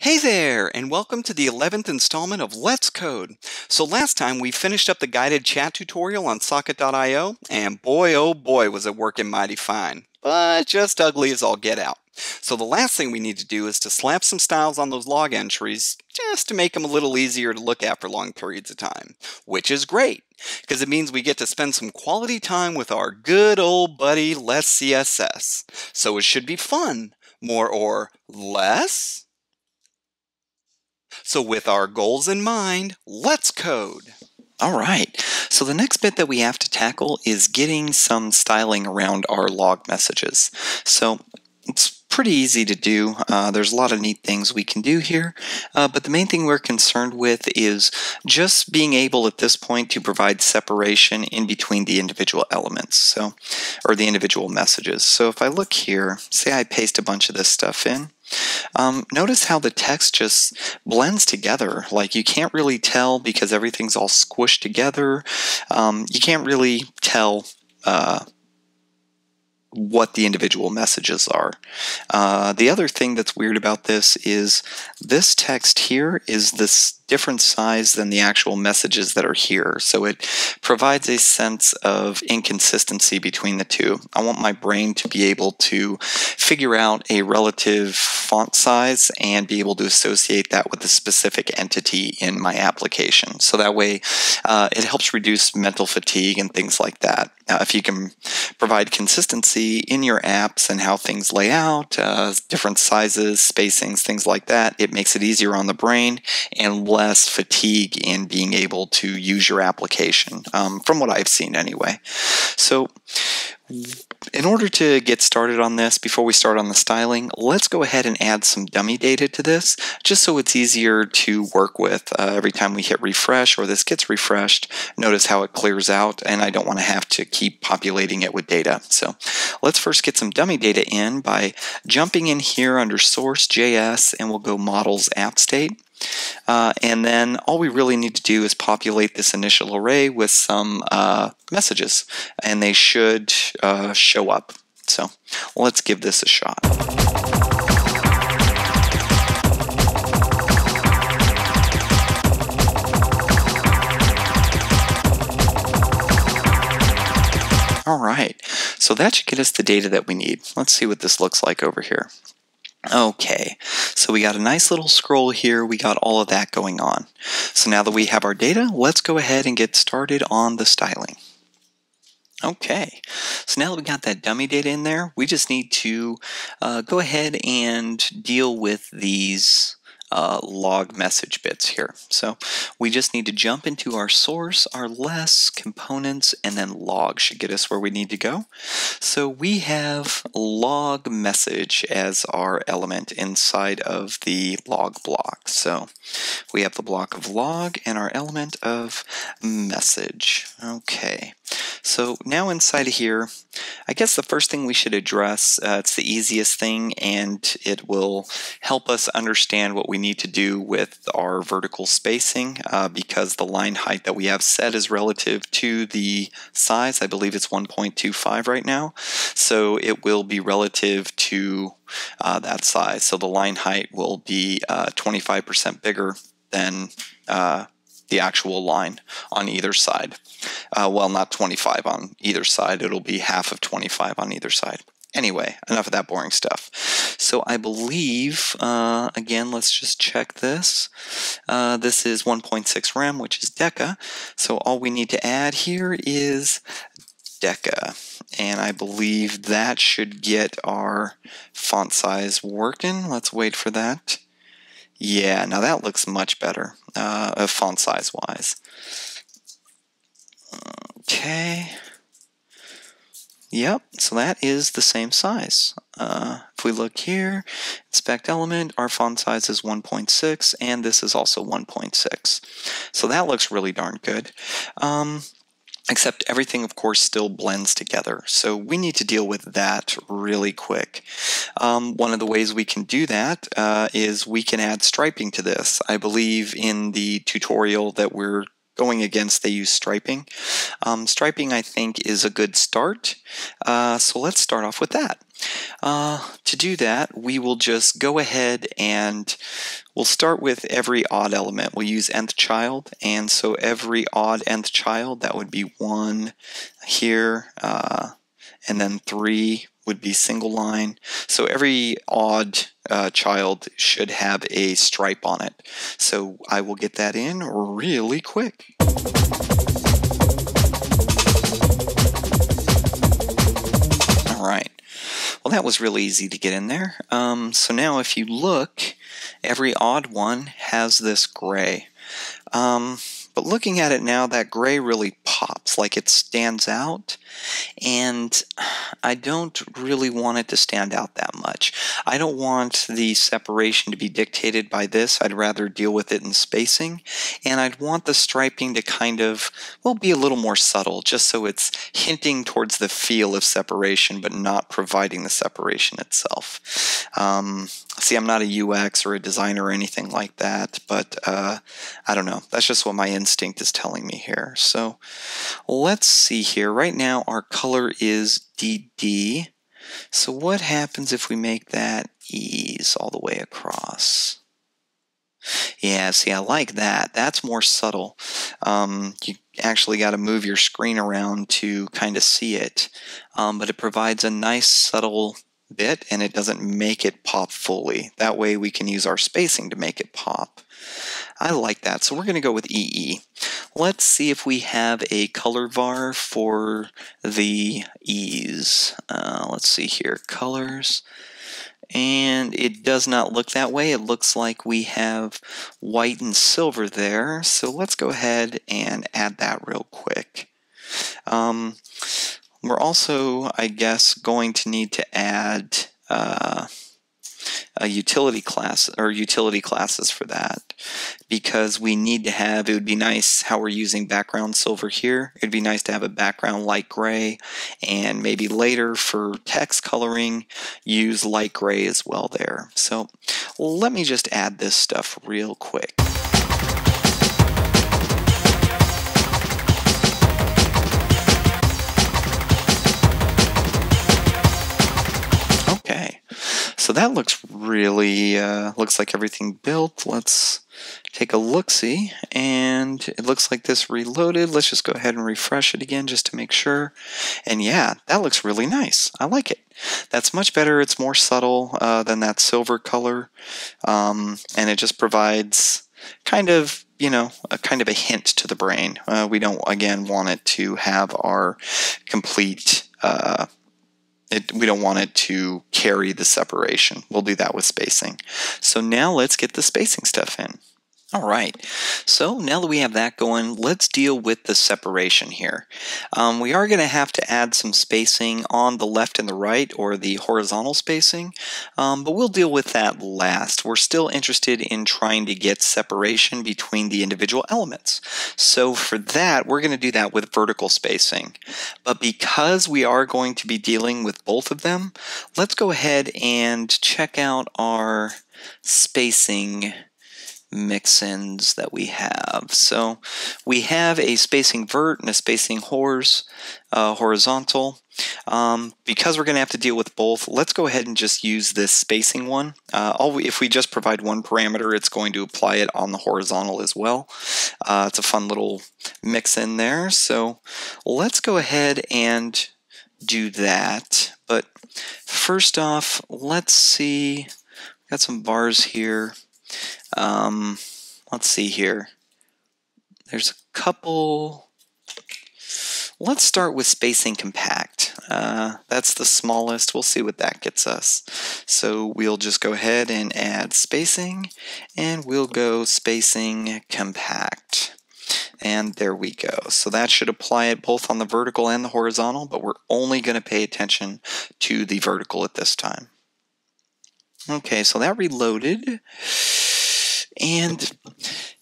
Hey there, and welcome to the 11th installment of Let's Code. So last time we finished up the guided chat tutorial on socket.io, and boy oh boy was it working mighty fine, but just ugly as all get out. So the last thing we need to do is to slap some styles on those log entries, just to make them a little easier to look at for long periods of time. Which is great, because it means we get to spend some quality time with our good old buddy Less CSS. So it should be fun, more or less? So with our goals in mind, let's code. All right, so the next bit that we have to tackle is getting some styling around our log messages. So it's pretty easy to do. There's a lot of neat things we can do here, but the main thing we're concerned with is just being able at this point to provide separation in between the individual elements, or the individual messages. So if I look here, say I paste a bunch of this stuff in, notice how the text just blends together. Like you can't really tell because everything's all squished together. You can't really tell what the individual messages are. The other thing that's weird about this is this text here is this different size than the actual messages that are here. So it provides a sense of inconsistency between the two. I want my brain to be able to figure out a relative font size and be able to associate that with a specific entity in my application. So that way it helps reduce mental fatigue and things like that. If you can provide consistency in your apps and how things lay out, different sizes, spacings, things like that, it makes it easier on the brain and less fatigue in being able to use your application, from what I've seen anyway. So in order to get started on this, before we start on the styling, let's go ahead and add some dummy data to this, just so it's easier to work with. Every time we hit refresh or this gets refreshed, notice how it clears out, and I don't want to have to keep populating it with data. So let's first get some dummy data in by jumping in here under source.js, and we'll go models app state. And then all we really need to do is populate this initial array with some messages, and they should show up. So let's give this a shot. All right, so that should get us the data that we need. Let's see what this looks like over here. Okay, so we got a nice little scroll here. We got all of that going on. So now that we have our data, let's go ahead and get started on the styling. Okay, so now that we got that dummy data in there, we just need to go ahead and deal with these log message bits here. So we just need to jump into our source, our less, components, and then log should get us where we need to go. So we have log message as our element inside of the log block. So we have the block of log and our element of message. Okay, so now inside of here, I guess the first thing we should address, it's the easiest thing, and it will help us understand what we need to do with our vertical spacing, because the line height that we have set is relative to the size. I believe it's 1.25 right now, so it will be relative to that size. So the line height will be 25% bigger than the actual line on either side. Well, not 25 on either side. It'll be half of 25 on either side. Anyway, enough of that boring stuff. So I believe, again, let's just check this. This is 1.6 rem, which is Deca. So all we need to add here is Deca. And I believe that should get our font size working. Let's wait for that. Yeah, now that looks much better, font size wise. Okay. Yep, so that is the same size. If we look here, inspect element, our font size is 1.6, and this is also 1.6. So that looks really darn good. Except everything, of course, still blends together. So we need to deal with that really quick. One of the ways we can do that is we can add striping to this. I believe in the tutorial that we're going against, they use striping. Striping, I think, is a good start. So let's start off with that. To do that, we will just go ahead and we'll start with every odd element. We'll use nth child, and so every odd nth child, that would be 1 here, and then 3 would be single line. So every odd child should have a stripe on it. So I will get that in really quick. All right. Well, that was really easy to get in there. So now if you look, every odd one has this gray. But looking at it now, that gray really pops, like it stands out, and I don't really want it to stand out that much. I don't want the separation to be dictated by this. I'd rather deal with it in spacing, and I'd want the striping to kind of, well, be a little more subtle, just so it's hinting towards the feel of separation, but not providing the separation itself. See, I'm not a UX or a designer or anything like that, but I don't know. That's just what my instinct is telling me here. So let's see here. Right now our color is DD. So what happens if we make that ease all the way across? Yeah, see, I like that. That's more subtle. You actually got to move your screen around to kind of see it, but it provides a nice subtle bit, and it doesn't make it pop fully. That way we can use our spacing to make it pop. I like that, so we're going to go with EE. Let's see if we have a color var for the ease. Let's see here, colors. And it does not look that way. It looks like we have white and silver there. So let's go ahead and add that real quick. We're also, I guess, going to need to add a utility class or utility classes for that, because we need to have, it would be nice how we're using background silver here. It'd be nice to have a background light gray, and maybe later for text coloring use light gray as well there. So let me just add this stuff real quick. So that looks really, looks like everything built. Let's take a look-see, and it looks like this reloaded. Let's just go ahead and refresh it again just to make sure. And yeah, that looks really nice. I like it. That's much better. It's more subtle than that silver color, and it just provides kind of, you know, a kind of a hint to the brain. We don't, again, want it to have our complete we don't want it to carry the separation. We'll do that with spacing. So now let's get the spacing stuff in. All right, so now that we have that going, let's deal with the separation here. We are going to have to add some spacing on the left and the right, or the horizontal spacing, but we'll deal with that last. We're still interested in trying to get separation between the individual elements. So for that, we're going to do that with vertical spacing. But because we are going to be dealing with both of them, let's go ahead and check out our spacing mix-ins that we have. So we have a spacing vert and a spacing horizontal. Because we're going to have to deal with both, let's go ahead and just use this spacing one. If we just provide one parameter, it's going to apply it on the horizontal as well. It's a fun little mix in there. So let's go ahead and do that. But first off, let's see. Got some bars here. Let's see here. There's a couple. Let's start with spacing compact. That's the smallest. We'll see what that gets us. So we'll just go ahead and add spacing, and we'll go spacing compact. And there we go. So that should apply it both on the vertical and the horizontal, but we're only going to pay attention to the vertical at this time. Okay, so that reloaded. And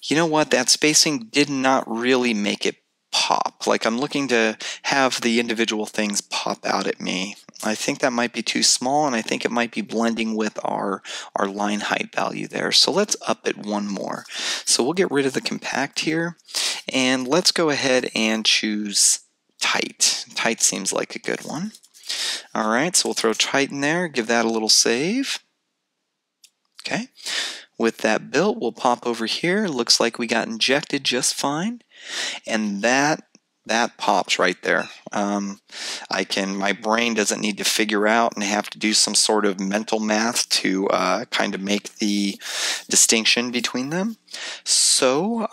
you know what? That spacing did not really make it pop. Like, I'm looking to have the individual things pop out at me. I think that might be too small, and I think it might be blending with our line height value there. So let's up it one more. So we'll get rid of the compact here, And let's go ahead and choose tight. Tight seems like a good one. All right, so we'll throw tight in there, give that a little save. Okay, with that built, we'll pop over here. Looks like we got injected just fine. And that pops right there. My brain doesn't need to figure out and have to do some sort of mental math to kind of make the distinction between them. So,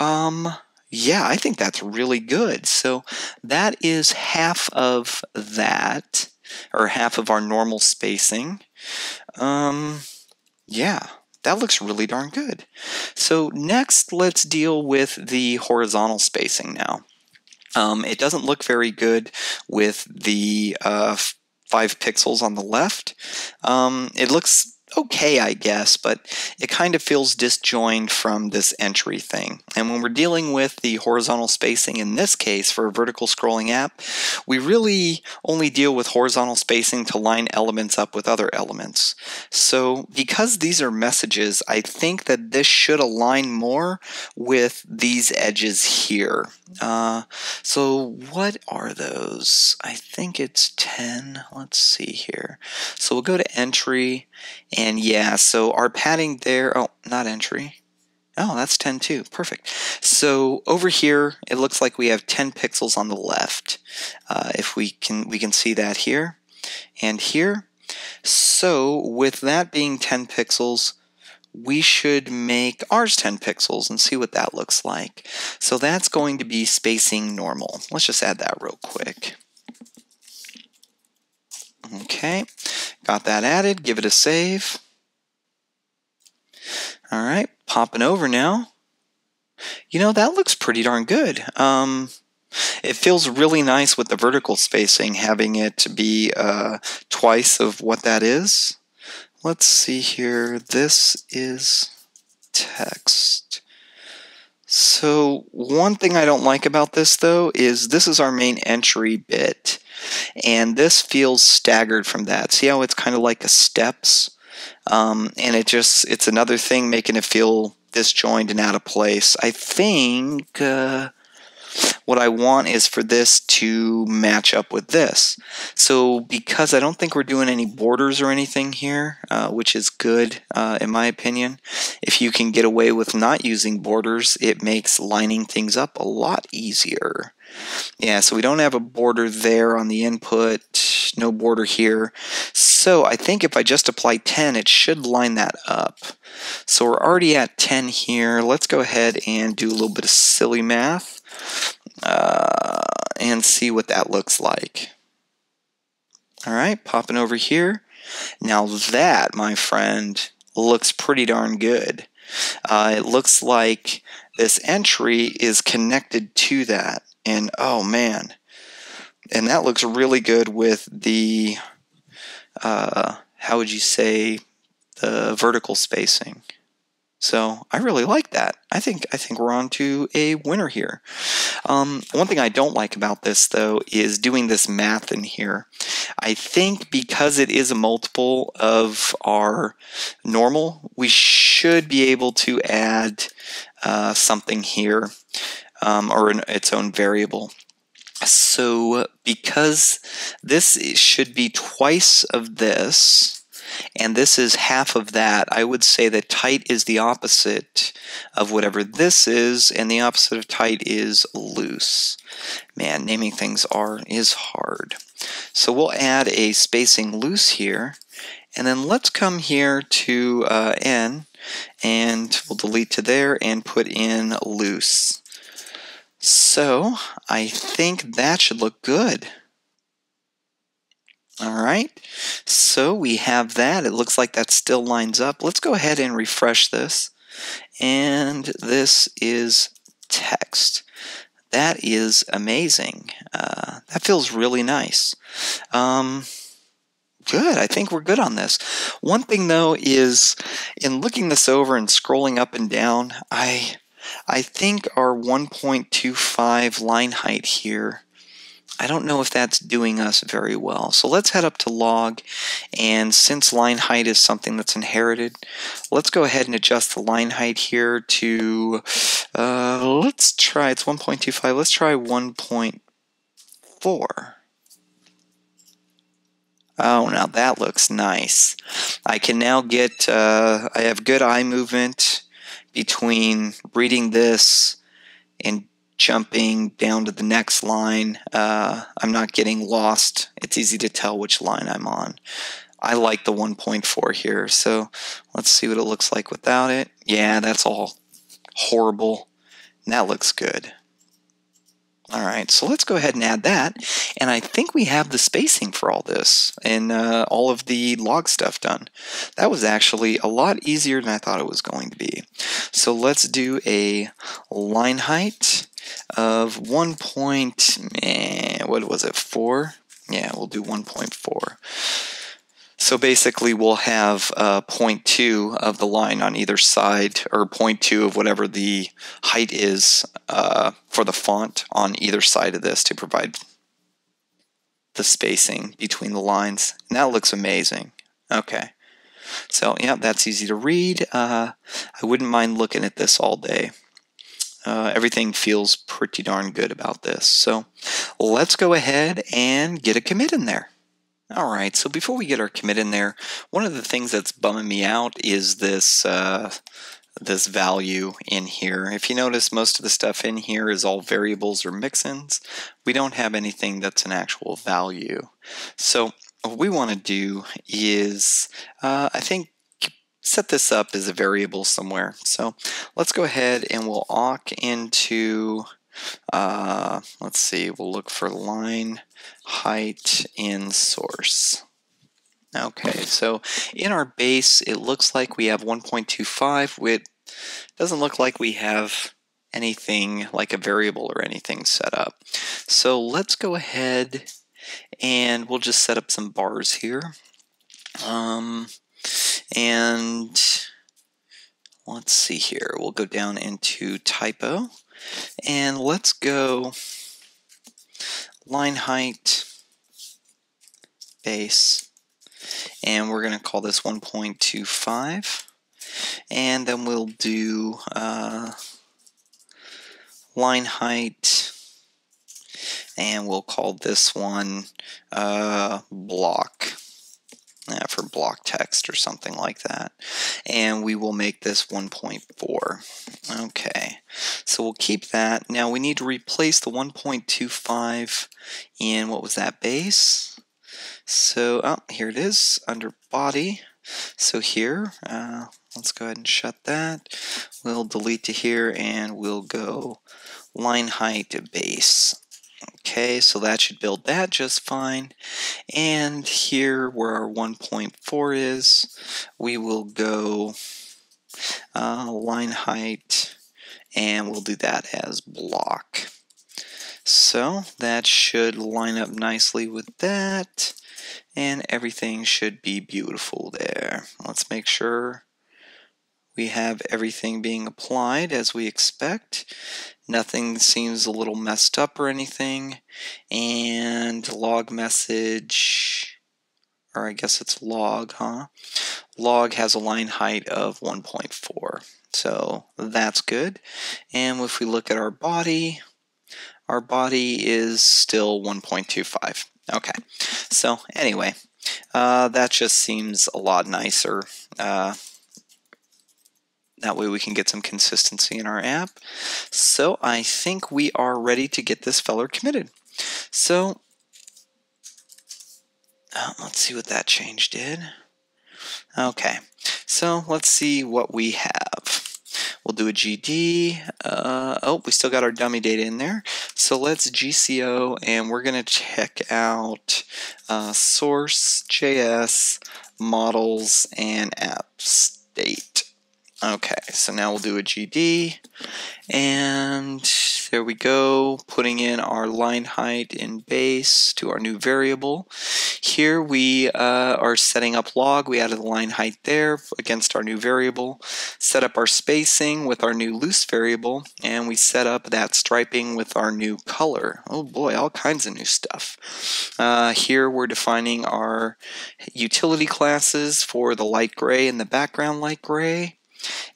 yeah, I think that's really good. So that is half of that, or half of our normal spacing. Yeah. That looks really darn good. So next, let's deal with the horizontal spacing now. It doesn't look very good with the 5 pixels on the left. It looks okay, I guess, but it kind of feels disjoined from this entry thing. And when we're dealing with the horizontal spacing in this case for a vertical scrolling app, we really only deal with horizontal spacing to line elements up with other elements. So because these are messages, I think that this should align more with these edges here. So what are those? I think it's 10. Let's see here. So we'll go to entry. And yeah, so our padding there, oh, not entry. Oh, that's 10 too. Perfect. So over here, it looks like we have 10 pixels on the left. If we can see that here and here. So with that being 10 pixels, we should make ours 10 pixels and see what that looks like. So that's going to be spacing normal. Let's just add that real quick. Okay, got that added, give it a save. All right, popping over now. You know, that looks pretty darn good. It feels really nice with the vertical spacing, having it be twice of what that is. Let's see here, this is text. So one thing I don't like about this though is this is our main entry bit. And this feels staggered from that. See how it's kind of like a steps? And it's another thing making it feel disjointed and out of place. I think what I want is for this to match up with this. So because I don't think we're doing any borders or anything here, which is good in my opinion. If you can get away with not using borders, it makes lining things up a lot easier. Yeah, so we don't have a border there on the input, no border here. So I think if I just apply 10, it should line that up. So we're already at 10 here. Let's go ahead and do a little bit of silly math and see what that looks like. All right, popping over here. Now that, my friend, looks pretty darn good. It looks like this entry is connected to that. And oh man, and that looks really good with the, how would you say, the vertical spacing. So I really like that. I think we're on to a winner here. One thing I don't like about this though is doing this math in here. I think because it is a multiple of our normal, we should be able to add something here. Or its own variable. So because this should be twice of this, and this is half of that, I would say that tight is the opposite of whatever this is, and the opposite of tight is loose. Man, naming things is hard. So we'll add a spacing loose here, and then let's come here to n, and we'll delete to there and put in loose. So I think that should look good. All right, so we have that. It looks like that still lines up. Let's go ahead and refresh this. And this is text. That is amazing. That feels really nice. Good, I think we're good on this. One thing though is, in looking this over and scrolling up and down, I think our 1.25 line height here, I don't know if that's doing us very well. So let's head up to log, and since line height is something that's inherited, let's go ahead and adjust the line height here to, let's try, it's 1.25, let's try 1.4. Oh, now that looks nice. I can now get, I have good eye movement between reading this and jumping down to the next line. I'm not getting lost. It's easy to tell which line I'm on. I like the 1.4 here, so let's see what it looks like without it. Yeah, that's all horrible. And that looks good. Alright, so let's go ahead and add that, and I think we have the spacing for all this and all of the log stuff done. That was actually a lot easier than I thought it was going to be. So let's do a line height of 1. What was it, 4? Yeah, we'll do 1.4. So basically we'll have 0.2 of the line on either side, or 0.2 of whatever the height is for the font on either side of this to provide the spacing between the lines. And that looks amazing. Okay. So yeah, that's easy to read. I wouldn't mind looking at this all day. Everything feels pretty darn good about this. So let's go ahead and get a commit in there. Alright, so before we get our commit in there, one of the things that's bumming me out is this this value in here. If you notice, most of the stuff in here is all variables or mix-ins. We don't have anything that's an actual value. So what we want to do is, I think, set this up as a variable somewhere. So let's go ahead and we'll awk into, let's see, we'll look for line height in source. Okay, so in our base, it looks like we have 1.25. It doesn't look like we have anything like a variable or anything set up. So let's go ahead and we'll just set up some bars here. And let's see here. We'll go down into typo and let's go line height base, and we're going to call this 1.25, and then we'll do line height, and we'll call this one block, for block text or something like that, and we will make this 1.4. Okay, so we'll keep that. Now we need to replace the 1.25 in, what was that, base? So, here it is, under body. So here, let's go ahead and shut that. We'll delete to here, and we'll go line height base. Okay, so that should build that just fine. And here, where our 1.4 is, we will go line height, and we'll do that as block. So that should line up nicely with that, and everything should be beautiful there. Let's make sure we have everything being applied as we expect. Nothing seems a little messed up or anything. And log message, or I guess it's log, huh? Log has a line height of 1.4. So that's good. And if we look at our body is still 1.25. Okay, so anyway, that just seems a lot nicer. That way we can get some consistency in our app. So I think we are ready to get this feller committed. So let's see what that change did. Okay, so let's see what we have. We'll do a GD. Oh, we still got our dummy data in there. So let's GCO, and we're going to check out source.js, models, and app state. Okay, so now we'll do a GD, and There we go, putting in our line height in base to our new variable. Here we are setting up log. We added the line height there against our new variable. Set up our spacing with our new loose variable, and we set up that striping with our new color. Oh boy, all kinds of new stuff. Here we're defining our utility classes for the light gray and the background light gray.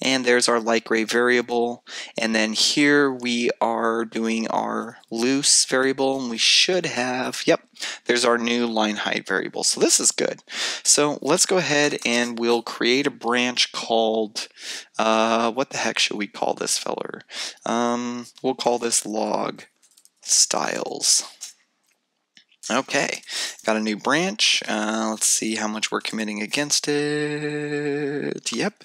And there's our light gray variable, and then here we are doing our loose variable, and we should have, yep, there's our new line height variable. So this is good. So let's go ahead and we'll create a branch called, what the heck should we call this feller? We'll call this log styles. Okay, got a new branch. Let's see how much we're committing against it. Yep.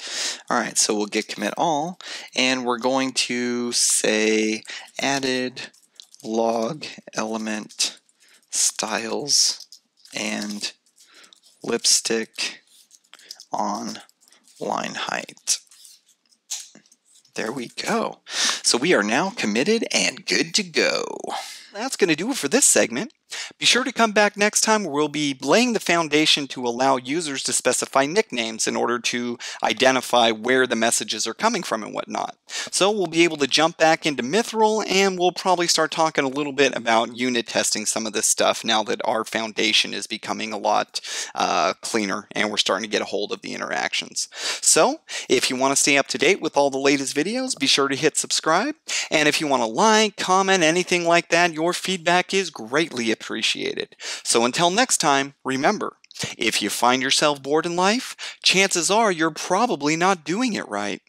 All right, so we'll git commit all, and we're going to say added log element styles and lipstick on line height. There we go. So we are now committed and good to go. That's going to do it for this segment. Be sure to come back next time where we'll be laying the foundation to allow users to specify nicknames in order to identify where the messages are coming from and whatnot. So we'll be able to jump back into Mithril, and we'll probably start talking a little bit about unit testing some of this stuff now that our foundation is becoming a lot cleaner and we're starting to get a hold of the interactions. So if you want to stay up to date with all the latest videos, be sure to hit subscribe. And if you want to like, comment, anything like that, your feedback is greatly appreciated. So until next time, remember, if you find yourself bored in life, chances are you're probably not doing it right.